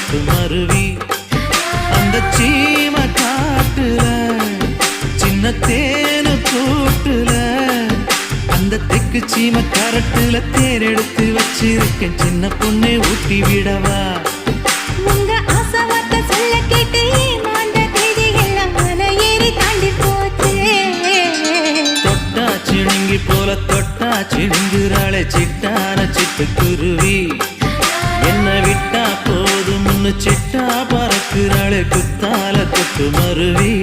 கொட்டு மருவி அந்த சீம காட்டுல சின்ன தேனு கூட்டுல அந்த தெக்கு சீம கரட்டுல தேர் எடுத்து வச்சிருக்கேன் சின்ன பொண்ணே ஊட்டி விடவா உங்க ஆசை வார்த்தை சொல்ல கேட்டு ஏமாந்த தேதி எல்லாம் மலை ஏறி தாண்டி போச்சு தொட்டா சிணுங்கி போல தொட்டா சிணுங்குறாளே சிட்டான சிட்டுக்குருவி என்ன விட்டா போதும்னு சிட்டா பறக்குறாளே குத்தால கொட்டு மருவி